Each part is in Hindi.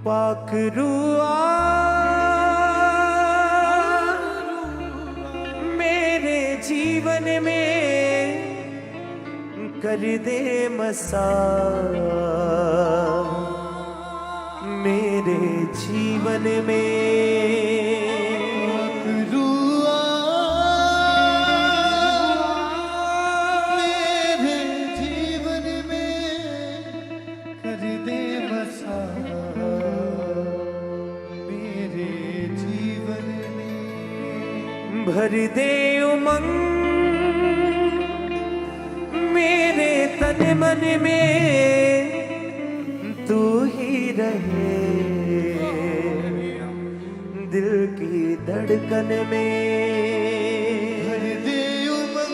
पाखरुआ मेरे जीवन में कर दे मसा, मेरे जीवन में भर दे उमंग मेरे तन मन में, तू ही रहे दिल की धड़कन में। भर दे उमंग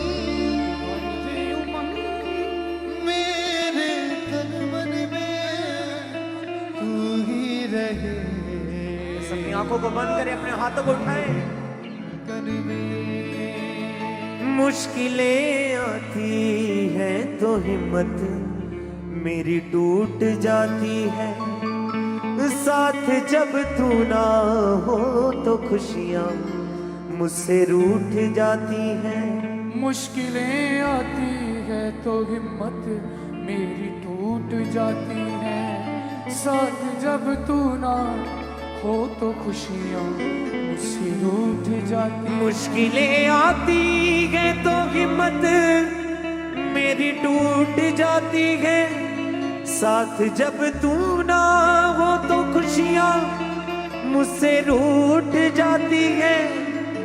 मेरे तन मन में, तू ही रहे। अपनी आंखों को बंद करें, अपने हाथों को उठाएं। मुश्किलें आती हैं तो हिम्मत मेरी टूट जाती है, साथ जब तू ना हो तो खुशियां मुझसे रूठ जाती हैं। मुश्किलें आती है तो हिम्मत मेरी टूट जाती है, साथ जब तू ना हो तो खुशियाँ मुझसे रूठ जाती। मुश्किलें आती है तो हिम्मत मेरी टूट जाती है, साथ जब तू ना हो तो खुशियाँ मुझसे रूठ जाती है।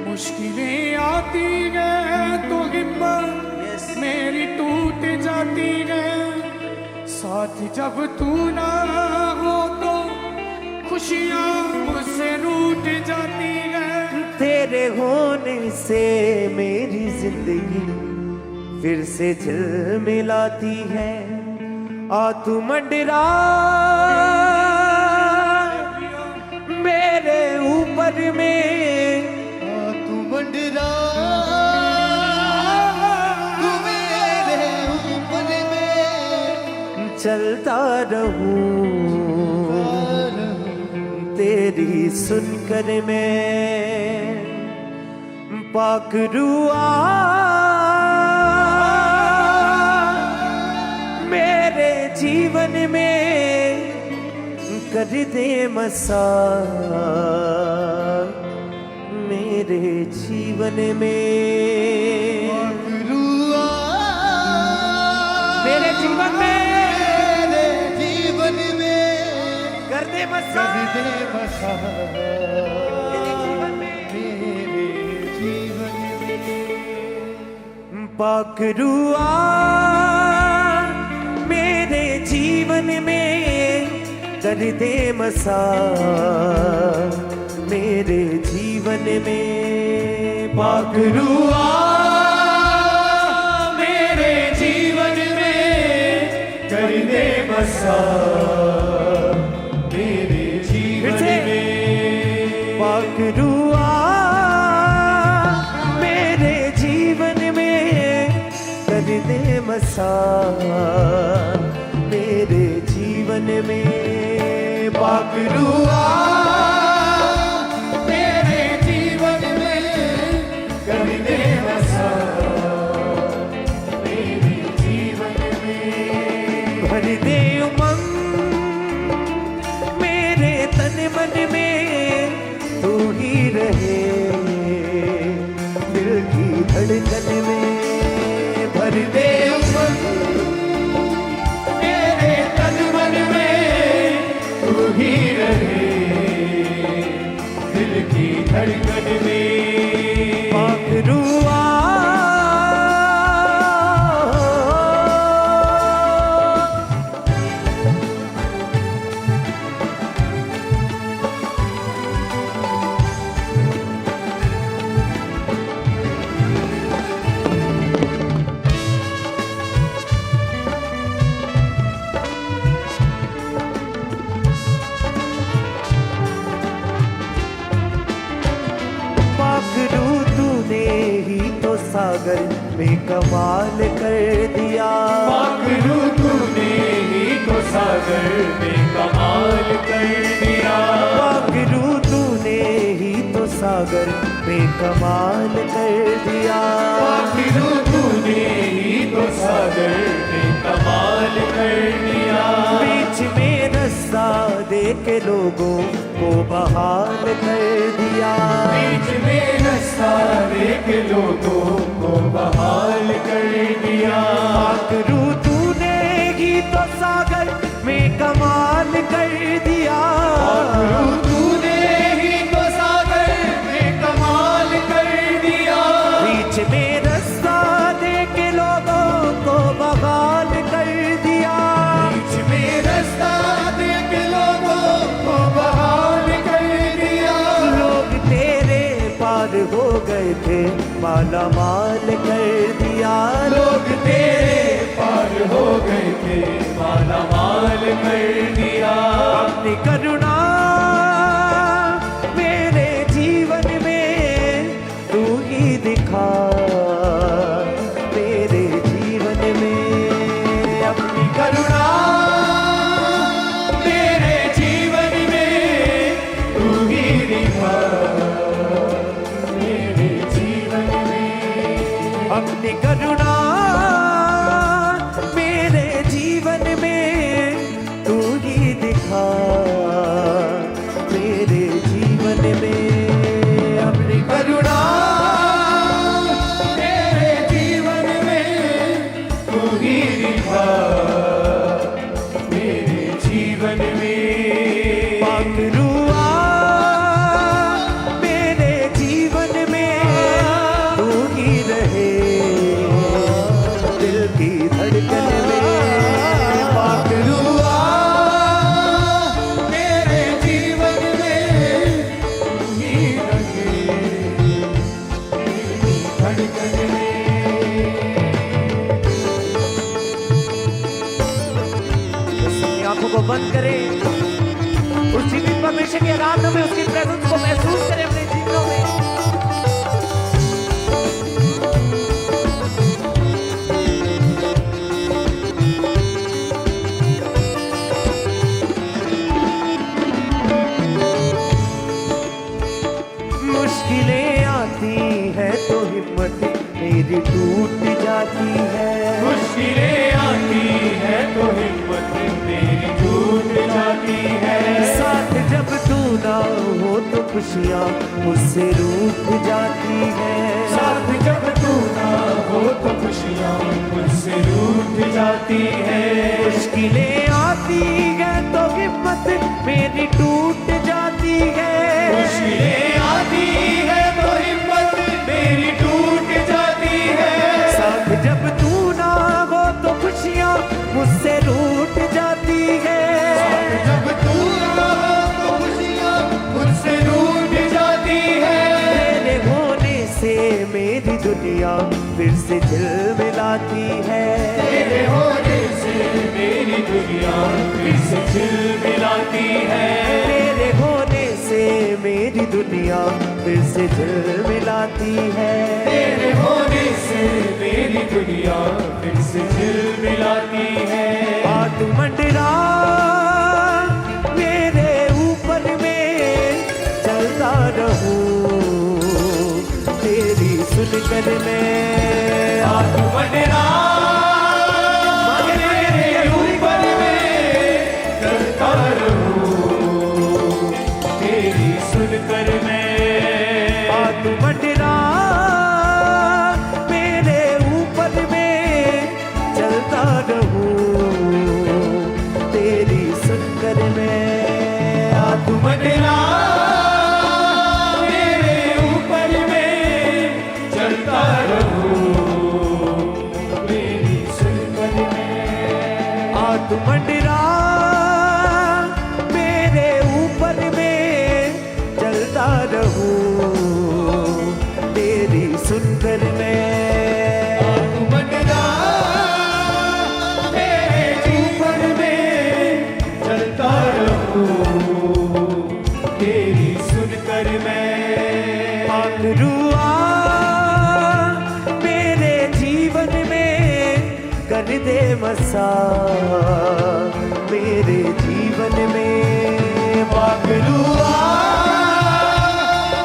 मुश्किलें आती है तो हिम्मत मेरी टूट जाती है, साथ जब तू ना हो तो खुशियाँ मुझसे रूठ जाती है। तेरे होने से मेरी जिंदगी फिर से झिलमिलाती है। आ तू मंडरा मेरे ऊपर में, आ तू मंडरा तू मेरे ऊपर में, चलता रहूं तेरी सुनकर मैं। पाखरुआ मेरे जीवन में कर दे मसा, मेरे जीवन में। पाखरुआ मेरे जीवन में, मेरे जीवन में कर दे मसा, कर दे मसा, मेरे जीवन में, मेरे जीवन में। पाखरुआ मेरे जीवन में कर दे मसा, मेरे जीवन में। पाखरुआ मेरे जीवन में कर दे मसा, मेरे जीवन में। पाखरुआ मेरे जीवन में कर दे मसा, मेरे जीवन में। पाखरुआ मेरे जीवन में कर दे मसा, मेरे जीवन में। भर दे उमंग मेरे तन मन में, तू ही रहे दिल की धड़कन में। भर दे उमंग मेरे तन मन में, तू ही रहे दिल की धड़कन में। पाखरुआ सागर में कमाल कर दिया। पाखरू तूने ही तो सागर में कमाल कर दिया। सागर में कमाल कर दिया। आखिर तूने ही तो सागर में कमाल कर दिया। बीच में रास्ता दे के लोगों को बहाल कर दिया। बीच में रास्ता दे के लोगों को बहाल कर दिया। आखिर तूने ही तो सागर में कमाल कर दिया। आखिर तूने ही तो सागर में कमाल कर दिया। बीच में रास्ता दे के लोगों को बहाल कर दिया। बीच में रास्ता दे के लोगों को बहाल कर दिया। लोग तेरे पार हो गए थे, माला माल कर दिया। लोग तेरे पार हो गए थे, माला माल कर दिया। अपनी करुणा मेरे जीवन में तू ही दिखा। मेरे जीवन में अपनी करुणा मेरे जीवन में तू ही दिखा। मेरे जीवन में अपनी करुणा मेरे जीवन में तू ही दिखा। मेरे जीवन में अपनी करुणा मेरे जीवन में तू ही दिखा। मेरे जीवन में पाकरुआ मेरे जीवन में तू ही रहे। दिल की धड़कन में पाकरुआ मेरे जीवन में तू ही रहे। मेरी धड़कन में अपनी आंखों को बंद करें, उस जीवित परमेश्वर की आराधना में उसकी प्रेजेंस को महसूस करें अपने जीवनों में। मुश्किलें आती हैं तो हिम्मत मेरी टूट जाती है। मुश्किलें आती है तो हिम्मत मेरी टूट जाती है। साथ जब तू ना हो तो खुशियाँ मुझसे रूठ जाती है। साथ जब तू ना हो तो खुशियाँ मुझसे रूठ जाती है। मुश्किलें आती हैं तो हिम्मत मेरी टूट जाती है। मुश्किलें आती है तो हिम्मत मेरी टूट जाती है। साथ जब तू ना हो तो खुशियाँ मुझसे रूठ जाती है। जब तू ना हो तो खुशियाँ मुझसे रूठ जाती है। तेरे होने से मेरी दुनिया फिर से झिलमिलाती है। तेरे होने से मेरी दुनिया फिर से झिलमिलाती है। तेरे होने से मेरी दुनिया फिर से झिलमिलाती है। तेरे होने से मेरी दुनिया फिर से झिलमिलाती है। आ तू मंडरा मेरे ऊपर में चलता रहूं तेरी सुनकर मैं। आ तू मंडरा मेरे ऊपर में चलता रहूं तेरी सुनकर मैं। आ तू मंडरा मेरे ऊपर में चलता रहूं तेरी सुनकर मैं। आ तू मंडरा मेरे ऊपर में चलता रहूं मेरी सुनकर मैं। आ तू मंडरा मेरे ऊपर में चलता रहूं तेरी सुनकर मैं। आ तू मंडरा मेरे ऊपर में चलता रहूं तेरी सुनकर मैं। पाकरुआ मेरे जीवन में कर दे मसा। मेरे जीवन में पाकरुआ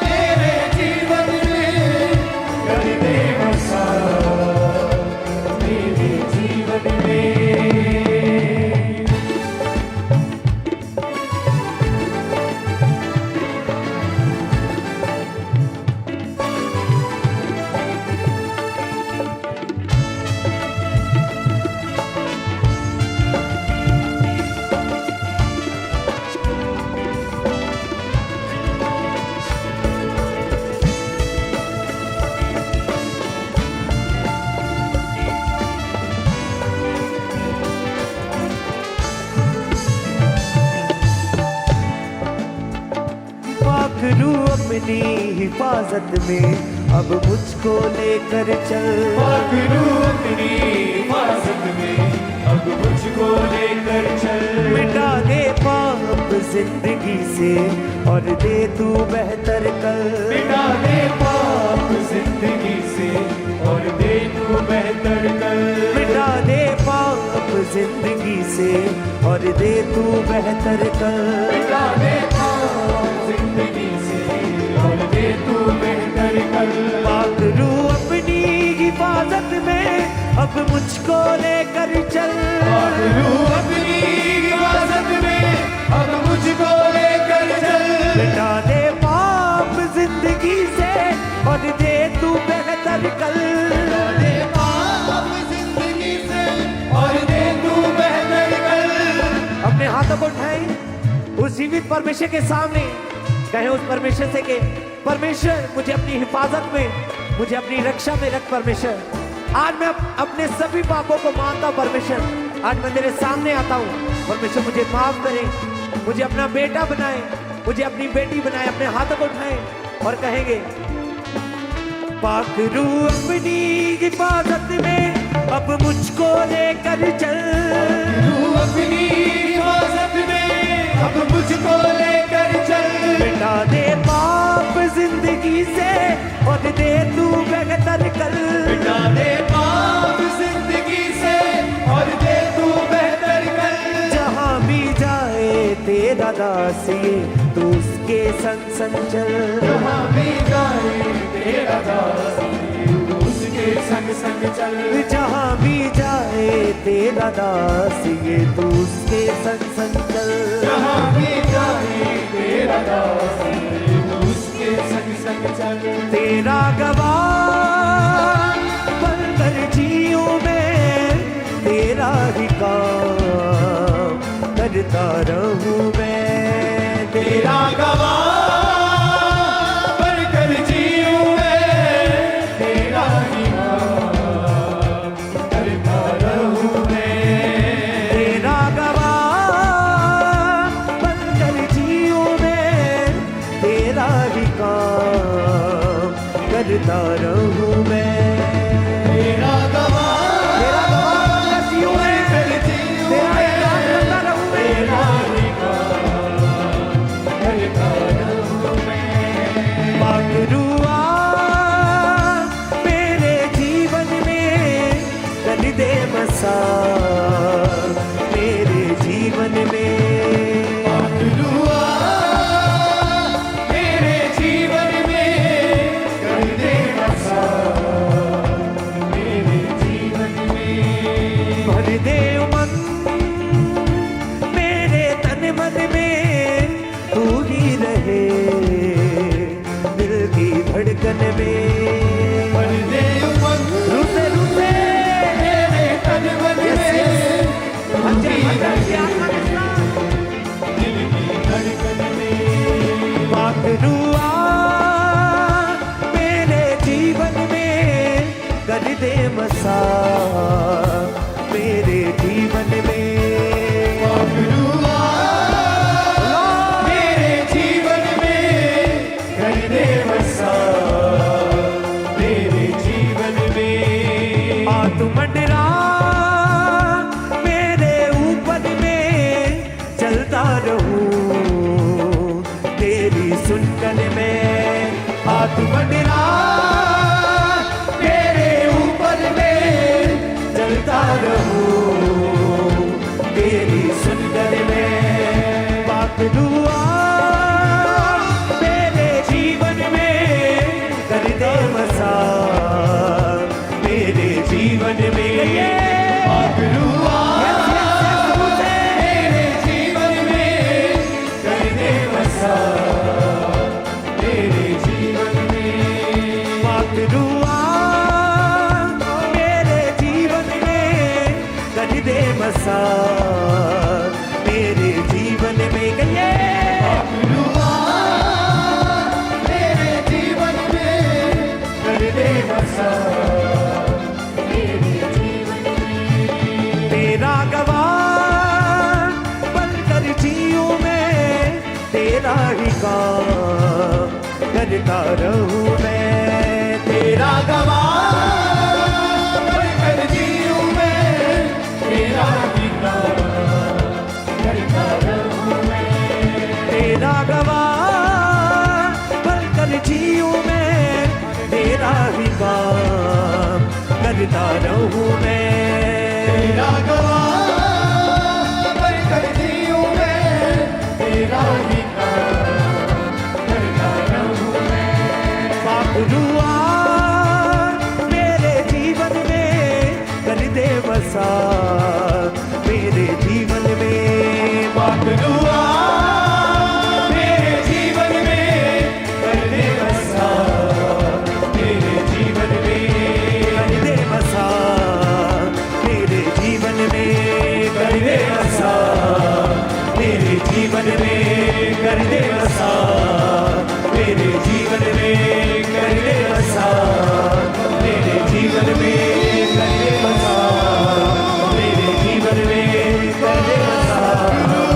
मेरे अपनी हिफाजत में अब मुझको लेकर चल। पाखरू अपनी हिफाजत में अब मुझको लेकर चल। मिटा दे पाप जिंदगी से और दे तू बेहतर कल। मिटा दे पाप जिंदगी से और दे तू बेहतर कल। मिटा दे पाप जिंदगी से और दे तू बेहतर कल। मिटा दे पाप जिंदगी से और दे तू बेहतर कल। पाक रूह अपनी हिफाजत में अब मुझको लेकर चल। पाखरू अपनी हिफाजत में अब मुझको लेकर चल। मिटा दे पाप जिंदगी से और दे तू बेहतर कल। दे पाप जिंदगी से और दे तू बेहतर कल। अपने हाथों को उठाएं उस जीवित परमेश्वर के सामने, कहें उस परमेश्वर से कि परमेश्वर मुझे अपनी हिफाजत में, मुझे अपनी रक्षा में रख। परमेश्वर आज मैं अपने सभी पापों को मानता हूं। परमेश्वर आज मैं तेरे सामने आता हूं। परमेश्वर मुझे माफ करे, मुझे अपना बेटा बनाए, मुझे अपनी बेटी बनाए। अपने हाथों को उठाएं और कहेंगे पाक रूह अपनी हिफाजत में अब मुझको लेकर चल। तू अपनी हिफाजत में अब मुझको लेकर चल। मिटा दे पाप जिंदगी से और दे तू बेहतर कल। मिटा दे पाप जिंदगी से और दे तू बेहतर कल। जहाँ भी जाए तेरा दासिए तू उसके संग संग चल। जहाँ भी जाए तेरा दास तू उसके संग संग चल। जहाँ भी जाए तेरा दासिए तू उसके संग संग चल। जहाँ भी जाए तेरा दास तू उसके संग संग चल। तेरा गवाह बनकर जियूं मैं, तेरा ही काम करता रहूं मैं। तेरा गवाह बनकर जीऊं मैं, तेरा ही नाम करता रहूं मैं। तेरा गवाह बनकर जियूं मैं, तेरा ही काम करता रहूं मैं। तेरा गवाह तेरा गवाह बनकर जियूं मैं, बनकर जीऊं तेरा ही मैं, काम करता रहूं मैं। तेरा ही काम करता रहूं मैं। पाक रूह मेरे जीवन में कर दे बसा, मेरे जीवन में। पाखरू मेरे जीवन में कर दे बसा, मेरे जीवन में। भर दे उमंग मेरे तन मन में, तू ही रहे दिल की धड़कन में। भर दे उमंग रूठे रूठे मेरे तन मन में, तू ही रहे दिल की धड़कन में। पाक रूह मेरे जीवन में कर दे बसा, मेरे जीवन में। पाखरू मेरे जीवन में कर दे बसा, मेरे जीवन में। आ तू मंडरा मेरे ऊपर में, चलता रहूं तेरी सुनकन में। आ तू मंडरा मेरे ऊपर में चलता रहूं तेरी सुनकन में। पाक रूह मेरे जीवन में कर दे बसा, मेरे जीवन में। पाखरू मेरे जीवन में कर दे बसा, मेरे जीवन में। पाक रूह मेरे जीवन में कर दे बसा, मेरे जीवन में। गए पाखरू मेरे जीवन में कर दे बसा, मेरे जीवन में। तेरा गवाह बनकर जियूं मैं, तेरा ही काम करता रहूं मैं तेरा गवाह बनकर जीऊं मैं तेरा ही काम करता रहूं मैं तेरा गवाह बनकर जीऊं मैं तेरा ही काम करता रहूं मैं तेरा गवाह बनकर जीऊं मैं तेरा ही काम करता रहूं मैं पाक रुआ मेरे जीवन में कर दे बसा मेरे जीवन में पाक दुआ मेरे जीवन में कर दे बसा मेरे जीवन में कर दे बसा मेरे जीवन में कर दे बसा मेरे जीवन में कर दे बसा मेरे जीवन में कर दे बसा मेरे जीवन में कर दे बसा मेरे जीवन में कर दे बसा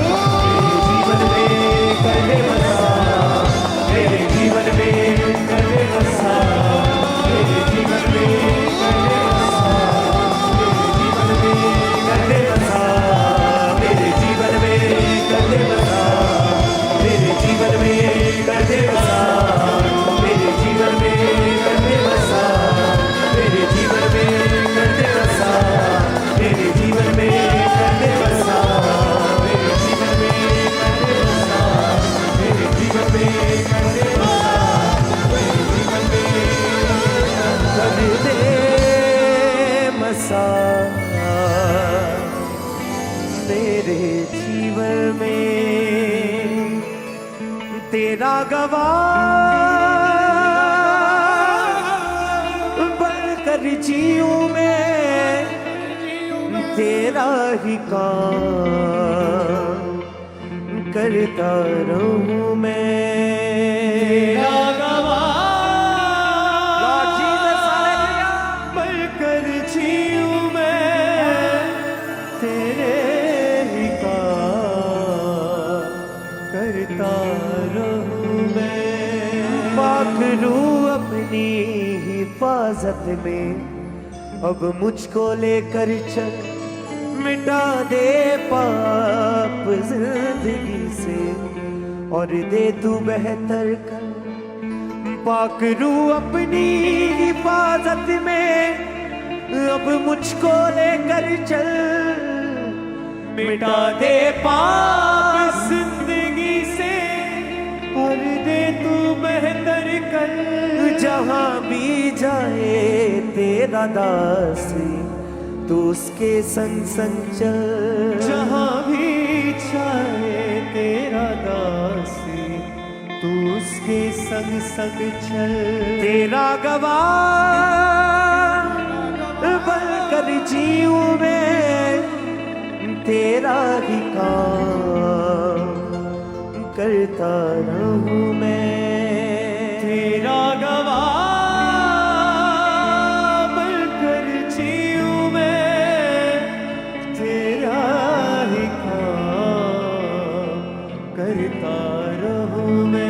मेरे जीवन में कर दे बसा मेरे जीवन में कर दे बसा मेरे जीवन में कर दे बसा मेरे जीवन में कर दे बसा मेरे जीवन में कर दे बसा मेरे जीवन में कर दे बसा मेरे जीवन में कर दे बसा मेरे जीवन में कर दे बसा मेरे जीवन में कर दे बसा मेरे जीवन में कर दे बसा मेरे जीवन में तेरा गवाह बनकर जीऊं मैं तेरा ही काम करता रहूं मैं तेरा गवाह Lord Jesus, hallelujah. बनकर जीऊं मैं तेरे ही काम करता रहूं मैं पाखरू अपनी हिफाजत में अब मुझको लेकर चल मिटा दे पाप जिंदगी से और दे तू बेहतर कर पाखरू अपनी हिफाजत में अब मुझको लेकर चल मिटा दे पाप जिंदगी से और दे तू बेहतर कर जहां भी जाए तेरा दासी तू उसके संग संग चल जहां भी चाहे तेरा दासी तू उसके संग संग चल तेरा गवाह बनकर जीऊं मैं तेरा ही काम करता रहूं मैं तेरा गवाह बनकर जीऊं मैं तेरा ही काम करता रहूं मैं